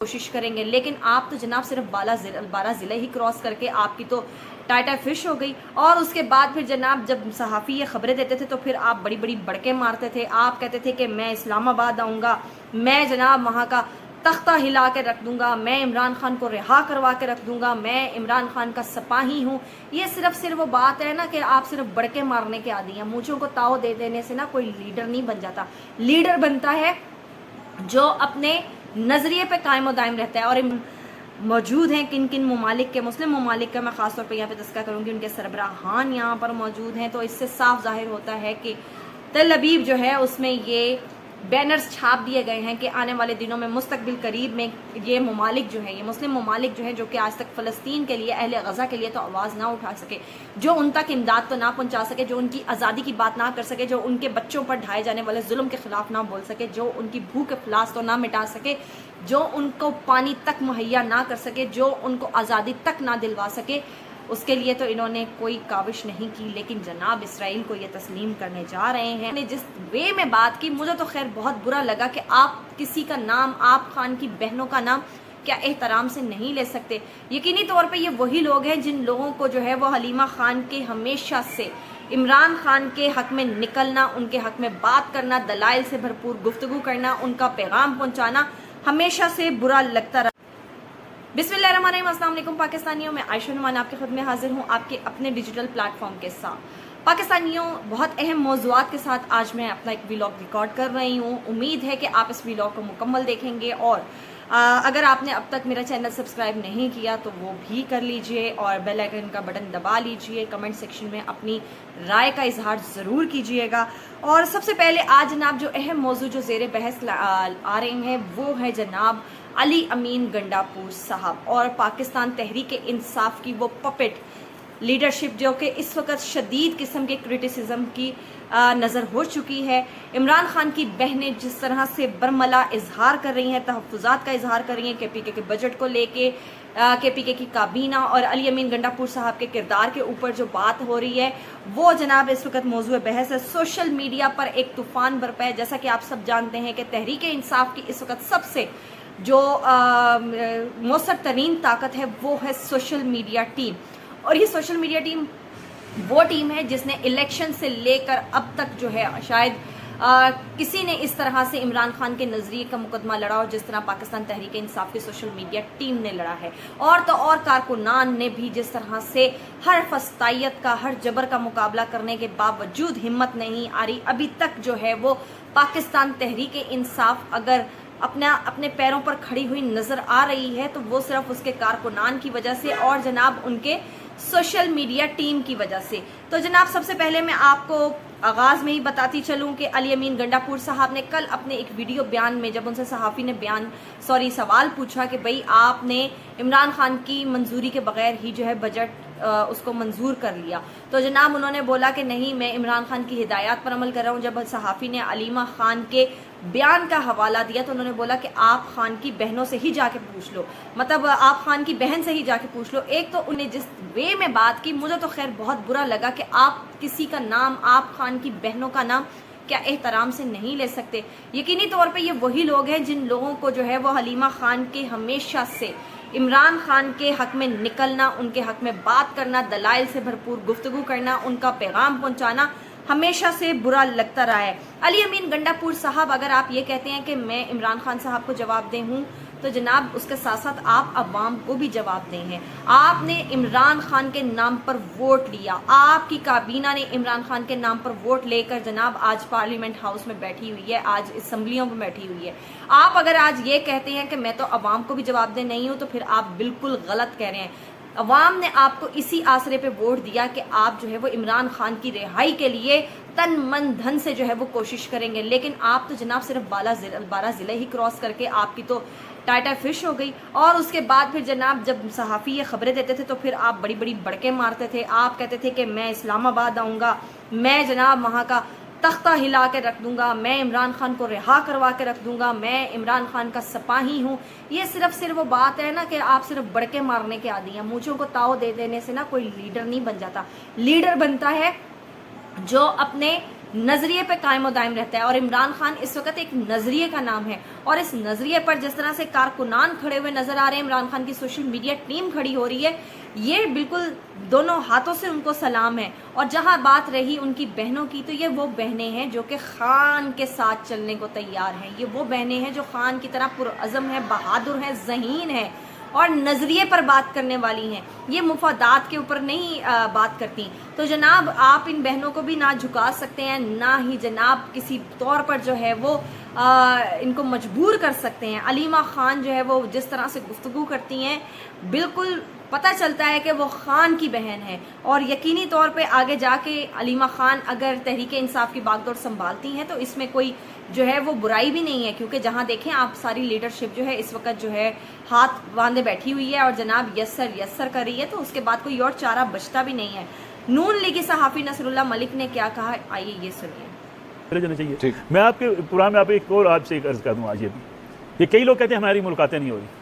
کوشش کریں گے، لیکن آپ تو جناب صرف 12 ضلع ہی کراس کر کے آپ کی تو ٹائٹا فش ہو گئی۔ اور اس کے بعد پھر جناب جب صحافی یہ خبریں دیتے تھے تو پھر آپ بڑی بڑی بڑکیں مارتے تھے، آپ کہتے تھے کہ میں اسلام آباد آؤں گا، میں جناب وہاں کا تختہ ہلا کے رکھ دوں گا، میں عمران خان کو رہا کروا کے رکھ دوں گا، میں عمران خان کا سپاہی ہوں۔ یہ صرف وہ بات ہے نا کہ آپ صرف بڑکیں مارنے کے عادی ہیں، مونچھوں کو تاؤ دے دینے سے نا کوئی لیڈر نہیں بن جاتا۔ لیڈر بنتا ہے جو اپنے نظریے پہ قائم و دائم رہتا ہے۔ اور موجود ہیں کن کن ممالک کے، مسلم ممالک کا میں خاص طور پہ یہاں پہ تذکرہ کروں گی، ان کے سربراہان یہاں پر موجود ہیں، تو اس سے صاف ظاہر ہوتا ہے کہ تل ابیب جو ہے اس میں یہ بینرز چھاپ دیے گئے ہیں کہ آنے والے دنوں میں مستقبل قریب میں یہ ممالک جو ہیں، یہ مسلم ممالک جو ہیں جو کہ آج تک فلسطین کے لیے، اہل غزہ کے لیے تو آواز نہ اٹھا سکے، جو ان تک امداد تو نہ پہنچا سکے، جو ان کی آزادی کی بات نہ کر سکے، جو ان کے بچوں پر ڈھائے جانے والے ظلم کے خلاف نہ بول سکے، جو ان کی بھوک افلاس تو نہ مٹا سکے، جو ان کو پانی تک مہیا نہ کر سکے، جو ان کو آزادی تک نہ دلوا سکے، اس کے لیے تو انہوں نے کوئی کاوش نہیں کی، لیکن جناب اسرائیل کو یہ تسلیم کرنے جا رہے ہیں۔ جس وے میں بات کی مجھے تو خیر بہت برا لگا کہ آپ کسی کا نام، آپ خان کی بہنوں کا نام کیا احترام سے نہیں لے سکتے۔ یقینی طور پہ یہ وہی لوگ ہیں جن لوگوں کو جو ہے وہ حلیمہ خان کے ہمیشہ سے عمران خان کے حق میں نکلنا، ان کے حق میں بات کرنا، دلائل سے بھرپور گفتگو کرنا، ان کا پیغام پہنچانا ہمیشہ سے برا لگتا رہا۔ بسم اللہ الرحمن الرحیم، السلام علیکم پاکستانیوں، میں عائشہ نعمان آپ کی خدمت میں حاضر ہوں آپ کے اپنے ڈیجیٹل پلیٹ فارم کے ساتھ۔ پاکستانیوں، بہت اہم موضوعات کے ساتھ آج میں اپنا ایک ویلاگ ریکارڈ کر رہی ہوں۔ امید ہے کہ آپ اس ویلاگ کو مکمل دیکھیں گے، اور اگر آپ نے اب تک میرا چینل سبسکرائب نہیں کیا تو وہ بھی کر لیجئے اور بیل آئیکن کا بٹن دبا لیجئے۔ کمنٹ سیکشن میں اپنی رائے کا اظہار ضرور کیجئے گا۔ اور سب سے پہلے آج جناب جو اہم موضوع جو زیر بحث آ رہے ہیں وہ ہے جناب علی امین گنڈاپور صاحب اور پاکستان تحریک انصاف کی وہ پپٹ لیڈرشپ جو کہ اس وقت شدید قسم کے کرٹیسزم کی نظر ہو چکی ہے۔ عمران خان کی بہنیں جس طرح سے برملا اظہار کر رہی ہیں، تحفظات کا اظہار کر رہی ہیں KPK کے بجٹ کو لے کے، KPK کی کابینہ اور علی امین گنڈاپور صاحب کے کردار کے اوپر جو بات ہو رہی ہے وہ جناب اس وقت موضوع بحث ہے۔ سوشل میڈیا پر ایک طوفان برپا ہے، جیسا کہ آپ سب جانتے ہیں کہ تحریک انصاف کی اس وقت سب سے جو مؤثر ترین طاقت ہے وہ ہے سوشل میڈیا ٹیم، اور یہ سوشل میڈیا ٹیم وہ ٹیم ہے جس نے الیکشن سے لے کر اب تک جو ہے شاید کسی نے اس طرح سے عمران خان کے نظریے کا مقدمہ لڑا اور جس طرح پاکستان تحریک انصاف کی سوشل میڈیا ٹیم نے لڑا ہے، اور تو اور کارکنان نے بھی جس طرح سے ہر فسطائیت کا، ہر جبر کا مقابلہ کرنے کے باوجود ہمت نہیں آ رہی ابھی تک جو ہے وہ پاکستان تحریک انصاف اگر اپنے پیروں پر کھڑی ہوئی نظر آ رہی ہے تو وہ صرف اس کے کارکنان کی وجہ سے اور جناب ان کے سوشل میڈیا ٹیم کی وجہ سے۔ تو جناب سب سے پہلے میں آپ کو آغاز میں ہی بتاتی چلوں کہ علی امین گنڈاپور صاحب نے کل اپنے ایک ویڈیو بیان میں جب ان سے صحافی نے سوال پوچھا کہ بھئی آپ نے عمران خان کی منظوری کے بغیر ہی جو ہے بجٹ اس کو منظور کر لیا، تو جناب انہوں نے بولا کہ نہیں، میں عمران خان کی ہدایات پر عمل کر رہا ہوں۔ جب صحافی نے علیمہ خان کے بیان کا حوالہ دیا تو انہوں نے بولا کہ آپ خان کی بہنوں سے ہی جا کے پوچھ لو، مطلب آپ خان کی بہن سے ہی جا کے پوچھ لو۔ ایک تو انہیں جس وے میں بات کی مجھے تو خیر بہت برا لگا کہ آپ کسی کا نام، آپ خان کی بہنوں کا نام کیا احترام سے نہیں لے سکتے۔ یقینی طور پہ یہ وہی لوگ ہیں جن لوگوں کو جو ہے وہ حلیمہ خان کے ہمیشہ سے عمران خان کے حق میں نکلنا، ان کے حق میں بات کرنا، دلائل سے بھرپور گفتگو کرنا، ان کا پیغام پہنچانا ہمیشہ سے برا لگتا رہا ہے۔ علی امین گنڈاپور صاحب، اگر آپ یہ کہتے ہیں کہ میں عمران خان صاحب کو جواب دہ ہوں تو جناب اس کے ساتھ ساتھ آپ عوام کو بھی جواب دیں ہیں۔ آپ نے عمران خان کے نام پر ووٹ لیا، آپ کی کابینہ نے عمران خان کے نام پر ووٹ لے کر جناب آج پارلیمنٹ ہاؤس میں بیٹھی ہوئی ہے، آج اسمبلیوں میں بیٹھی ہوئی ہے۔ آپ اگر آج یہ کہتے ہیں کہ میں تو عوام کو بھی جواب دہ نہیں ہوں تو پھر آپ بالکل غلط کہہ رہے ہیں۔ عوام نے آپ کو اسی آسرے پہ ووٹ دیا کہ آپ جو ہے وہ عمران خان کی رہائی کے لیے تن من دھن سے جو ہے وہ کوشش کریں گے، لیکن آپ تو جناب صرف 12 ضلع ہی کراس کر کے آپ کی تو ٹائٹا فش ہو گئی۔ اور اس کے بعد پھر جناب جب صحافی یہ خبریں دیتے تھے تو پھر آپ بڑی بڑی بڑکیں مارتے تھے، آپ کہتے تھے کہ میں اسلام آباد آؤں گا، میں جناب وہاں کا تختہ ہلا کے رکھ دوں گا، میں عمران خان کو رہا کروا کے رکھ دوں گا، میں عمران خان کا سپاہی ہوں۔ یہ صرف وہ بات ہے نا کہ آپ صرف بڑکیں مارنے کے عادی ہیں، مونچھوں کو تاؤ دے دینے سے نا کوئی لیڈر نہیں بن جاتا۔ لیڈر بنتا ہے جو اپنے نظریے پہ قائم و دائم رہتا ہے، اور عمران خان اس وقت ایک نظریے کا نام ہے، اور اس نظریے پر جس طرح سے کارکنان کھڑے ہوئے نظر آ رہے ہیں، عمران خان کی سوشل میڈیا ٹیم کھڑی ہو رہی ہے، یہ بالکل دونوں ہاتھوں سے ان کو سلام ہے۔ اور جہاں بات رہی ان کی بہنوں کی، تو یہ وہ بہنیں ہیں جو کہ خان کے ساتھ چلنے کو تیار ہیں، یہ وہ بہنیں ہیں جو خان کی طرح پرعزم ہیں، بہادر ہیں، ذہین ہیں اور نظریے پر بات کرنے والی ہیں، یہ مفادات کے اوپر نہیں بات کرتی۔ تو جناب آپ ان بہنوں کو بھی نہ جھکا سکتے ہیں، نہ ہی جناب کسی طور پر جو ہے وہ ان کو مجبور کر سکتے ہیں۔ علیمہ خان جو ہے وہ جس طرح سے گفتگو کرتی ہیں، بالکل پتہ چلتا ہے کہ وہ خان کی بہن ہے، اور یقینی طور پہ آگے جا کے علیمہ خان اگر تحریک انصاف کی باغ دوڑ سنبھالتی ہیں تو اس میں کوئی جو ہے وہ برائی بھی نہیں ہے، کیونکہ جہاں دیکھیں آپ ساری لیڈرشپ جو ہے اس وقت جو ہے ہاتھ باندھے بیٹھی ہوئی ہے اور جناب یسر کر رہی ہے، تو اس کے بعد کوئی اور چارہ بچتا بھی نہیں ہے۔ نون لیگی صحافی نصر اللہ ملک نے کیا کہا، آئیے یہ سنیے۔ جانا چاہیے۔ میں آپ کے پروگرام میں آپ ایک اور آپ سے ایک عرض کر دوں، آج یہ کئی لوگ کہتے ہیں ہماری ملاقاتیں نہیں ہو رہی،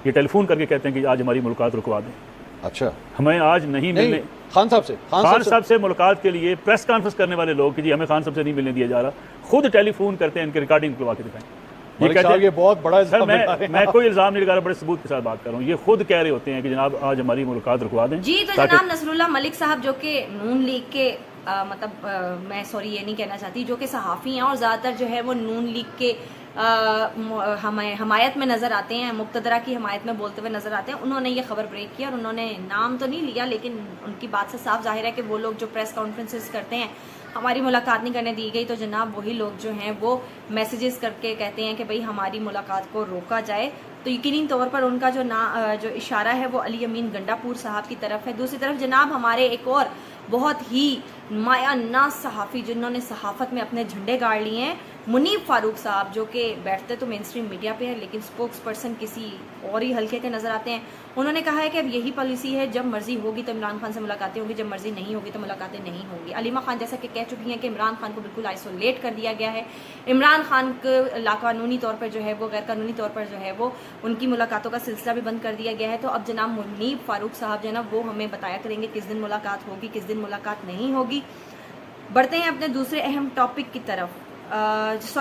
یہ ٹیلی فون کر کے کہتے ہیں کہ آج ہماری ملاقات رکوا دیں۔ اچھا، ہمیں آج نہیں ملنے خان صاحب سے ملاقات کے لیے پریس کانفرنس کرنے والے لوگ کہ جی ہمیں خان صاحب سے نہیں ملنے دیا جا رہا، خود ٹیلی فون کرتے ہیں، ان کی ریکارڈنگ کروا کے دکھائیں۔ یہ کہتے ہیں بہت بڑا الزام، میں کوئی الزام نہیں لگا رہا، بڑے ثبوت کے ساتھ بات کر رہا ہوں، یہ خود کہہ رہے ہوتے ہیں کہ جناب آج ہماری ملاقات رکوا دیں۔ جی تو جناب نصر اللہ ملک صاحب جو کہ نون لیگ کے مطلب میں یہ نہیں کہنا چاہتی، جو کہ صحافی ہیں اور زیادہ تر جو ہے وہ نون لیگ کے حمایت میں نظر آتے ہیں، مقتدرہ کی حمایت میں بولتے ہوئے نظر آتے ہیں، انہوں نے یہ خبر بریک کی، اور انہوں نے نام تو نہیں لیا لیکن ان کی بات سے صاف ظاہر ہے کہ وہ لوگ جو پریس کانفرنسز کرتے ہیں ہماری ملاقات نہیں کرنے دی گئی، تو جناب وہی لوگ جو ہیں وہ میسیجز کر کے کہتے ہیں کہ بھئی ہماری ملاقات کو روکا جائے، تو یقینی طور پر ان کا جو اشارہ ہے وہ علی امین گنڈا پور صاحب کی طرف ہے۔ دوسری طرف جناب ہمارے ایک اور بہت ہی مایہ ناز صحافی جنہوں نے صحافت میں اپنے جھنڈے گاڑ لیے ہیں، منیب فاروق صاحب، جو کہ بیٹھتے تو مین اسٹریم میڈیا پہ ہے لیکن سپوکس پرسن کسی اور ہی حلقے کے نظر آتے ہیں۔ انہوں نے کہا ہے کہ اب یہی پالیسی ہے، جب مرضی ہوگی تو عمران خان سے ملاقاتیں ہوں گی، جب مرضی نہیں ہوگی تو ملاقاتیں نہیں ہوں گی۔ علیمہ خان جیسا کہ کہہ چکی ہیں کہ عمران خان کو بالکل آئسولیٹ کر دیا گیا ہے، عمران خان کو لاقانونی طور پر جو ہے وہ غیر قانونی طور پر جو ہے وہ ان کی ملاقاتوں کا سلسلہ بھی بند کر دیا گیا ہے۔ تو اب جناب منیب فاروق صاحب جو ہے نا وہ ہمیں بتایا کریں گے کس دن ملاقات ہوگی، کس دن ملاقات نہیں ہوگی۔ بڑھتے ہیں اپنے دوسرے اہم ٹاپک کی طرف۔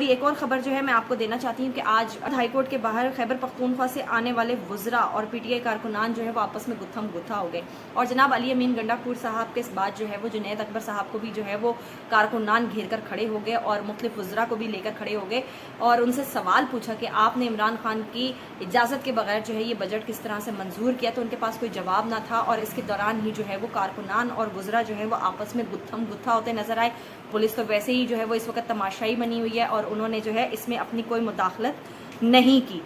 ایک اور خبر جو ہے میں آپ کو دینا چاہتی ہوں کہ آج ہائی کورٹ کے باہر خیبر پختونخوا سے آنے والے وزراء اور پی ٹی آئی کارکنان جو ہے وہ آپس میں گتھم گتھا ہو گئے، اور جناب علی امین گنڈا پور صاحب کے بعد جو ہے وہ جنید اکبر صاحب کو بھی جو ہے وہ کارکنان گھیر کر کھڑے ہو گئے اور مختلف وزراء کو بھی لے کر کھڑے ہو گئے، اور ان سے سوال پوچھا کہ آپ نے عمران خان کی اجازت کے بغیر جو ہے یہ بجٹ کس طرح سے منظور کیا، تو ان کے پاس کوئی جواب نہ تھا، اور اس کے دوران ہی جو ہے وہ کارکنان اور وزراء جو ہے وہ آپس میں گتھم گتھا ہوتے نظر آئے۔ پولیس تو ویسے ہی جو ہے وہ اس وقت تماشائی بنی ہوئی ہے اور انہوں نے جو ہے اس میں اپنی کوئی مداخلت نہیں کی۔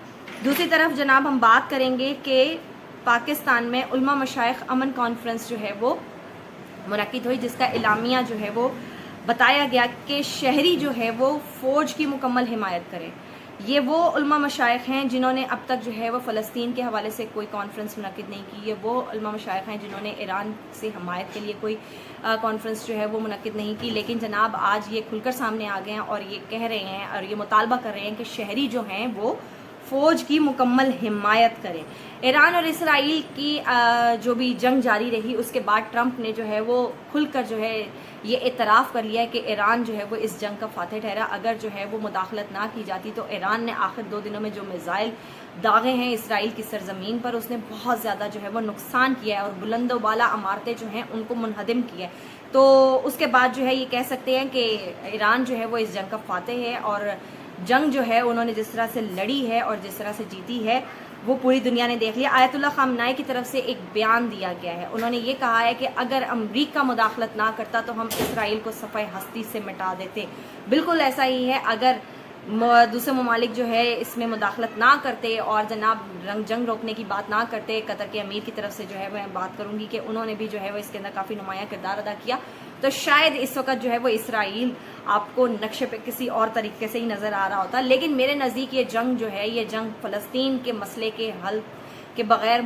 دوسری طرف جناب ہم بات کریں گے کہ پاکستان میں علماء مشائخ امن کانفرنس جو ہے وہ منعقد ہوئی، جس کا اعلامیہ جو ہے وہ بتایا گیا کہ شہری جو ہے وہ فوج کی مکمل حمایت کریں۔ یہ وہ علماء مشائخ ہیں جنہوں نے اب تک جو ہے وہ فلسطین کے حوالے سے کوئی کانفرنس منعقد نہیں کی، یہ وہ علماء مشائخ ہیں جنہوں نے ایران سے حمایت کے لیے کوئی کانفرنس جو ہے وہ منعقد نہیں کی، لیکن جناب آج یہ کھل کر سامنے آ گئے ہیں اور یہ کہہ رہے ہیں اور یہ مطالبہ کر رہے ہیں کہ شہری جو ہیں وہ فوج کی مکمل حمایت کریں۔ ایران اور اسرائیل کی جو بھی جنگ جاری رہی، اس کے بعد ٹرمپ نے جو ہے وہ کھل کر جو ہے یہ اعتراف کر لیا ہے کہ ایران جو ہے وہ اس جنگ کا فاتح ٹھہرا۔ اگر جو ہے وہ مداخلت نہ کی جاتی تو ایران نے آخر 2 دنوں میں جو میزائل داغے ہیں اسرائیل کی سرزمین پر، اس نے بہت زیادہ جو ہے وہ نقصان کیا ہے اور بلند و بالا عمارتیں جو ہیں ان کو منہدم کیا ہے۔ تو اس کے بعد جو ہے یہ کہہ سکتے ہیں کہ ایران جو ہے وہ اس جنگ کا فاتح ہے، اور جنگ جو ہے انہوں نے جس طرح سے لڑی ہے اور جس طرح سے جیتی ہے وہ پوری دنیا نے دیکھ لیا۔ آیت اللہ خامنائی کی طرف سے ایک بیان دیا گیا ہے، انہوں نے یہ کہا ہے کہ اگر امریکہ مداخلت نہ کرتا تو ہم اسرائیل کو صفحہ ہستی سے مٹا دیتے۔ بالکل ایسا ہی ہے، اگر دوسرے ممالک جو ہے اس میں مداخلت نہ کرتے اور جناب جنگ روکنے کی بات نہ کرتے، قطر کے امیر کی طرف سے جو ہے میں بات کروں گی کہ انہوں نے بھی جو ہے وہ اس کے اندر کافی نمایاں کردار ادا کیا، تو شاید اس وقت جو ہے وہ اسرائیل آپ کو نقشے پہ کسی اور طریقے سے ہی نظر آ رہا ہوتا۔ لیکن میرے نزدیک یہ جنگ جو ہے، یہ جنگ فلسطین کے مسئلے کے حل کے بغیر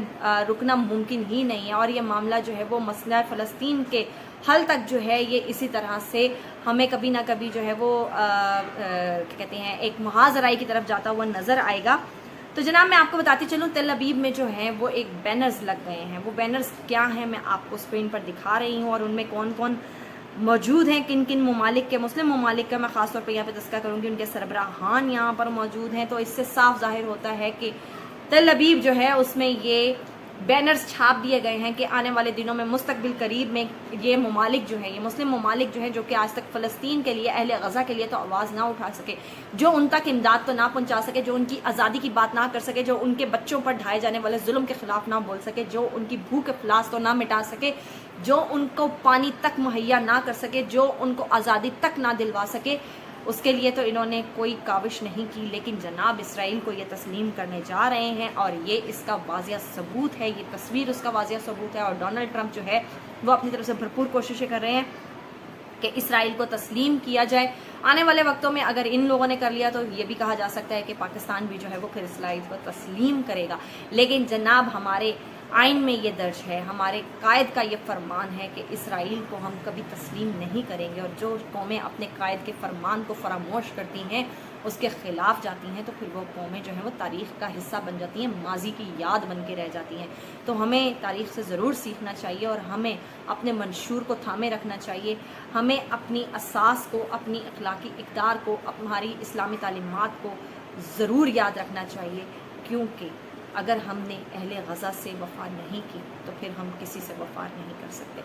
رکنا ممکن ہی نہیں ہے، اور یہ معاملہ جو ہے وہ مسئلہ فلسطین کے حل تک جو ہے یہ اسی طرح سے ہمیں کبھی نہ کبھی جو ہے وہ کہتے ہیں ایک محاذ رائی کی طرف جاتا ہوا نظر آئے گا۔ تو جناب میں آپ کو بتاتی چلوں، تل ابیب میں جو ہیں وہ ایک بینرز لگ گئے ہیں۔ وہ بینرز کیا ہیں میں آپ کو اسکرین پر دکھا رہی ہوں، اور ان میں کون کون موجود ہیں. کن کن ممالک کے, مسلم ممالک کا میں خاص طور پہ یہاں پہ تذکرہ کروں گی, ان کے سربراہان یہاں پر موجود ہیں. تو اس سے صاف ظاہر ہوتا ہے کہ تل ابیب جو ہے اس میں یہ بینرز چھاپ دیے گئے ہیں کہ آنے والے دنوں میں مستقبل قریب میں یہ ممالک جو ہیں, یہ مسلم ممالک جو ہیں, جو کہ آج تک فلسطین کے لیے, اہل غزہ کے لیے تو آواز نہ اٹھا سکے, جو ان تک امداد تو نہ پہنچا سکے, جو ان کی آزادی کی بات نہ کر سکے, جو ان کے بچوں پر ڈھائے جانے والے ظلم کے خلاف نہ بول سکے, جو ان کی بھوک افلاس تو نہ مٹا سکے, جو ان کو پانی تک مہیا نہ کر سکے, جو ان کو آزادی تک نہ دلوا سکے, اس کے لیے تو انہوں نے کوئی کاوش نہیں کی. لیکن جناب اسرائیل کو یہ تسلیم کرنے جا رہے ہیں, اور یہ اس کا واضح ثبوت ہے, یہ تصویر اس کا واضح ثبوت ہے. اور ڈونلڈ ٹرمپ جو ہے وہ اپنی طرف سے بھرپور کوششیں کر رہے ہیں کہ اسرائیل کو تسلیم کیا جائے. آنے والے وقتوں میں اگر ان لوگوں نے کر لیا تو یہ بھی کہا جا سکتا ہے کہ پاکستان بھی جو ہے وہ پھر اسرائیل کو تسلیم کرے گا. لیکن جناب ہمارے آئین میں یہ درج ہے, ہمارے قائد کا یہ فرمان ہے کہ اسرائیل کو ہم کبھی تسلیم نہیں کریں گے. اور جو قومیں اپنے قائد کے فرمان کو فراموش کرتی ہیں, اس کے خلاف جاتی ہیں, تو پھر وہ قومیں جو ہیں وہ تاریخ کا حصہ بن جاتی ہیں, ماضی کی یاد بن کے رہ جاتی ہیں. تو ہمیں تاریخ سے ضرور سیکھنا چاہیے, اور ہمیں اپنے منشور کو تھامے رکھنا چاہیے. ہمیں اپنی اساس کو, اپنی اخلاقی اقدار کو, ہماری اسلامی تعلیمات کو ضرور یاد رکھنا چاہیے. کیونکہ اگر ہم نے اہل غزہ سے وفا نہیں کی تو پھر ہم کسی سے وفا نہیں کر سکتے.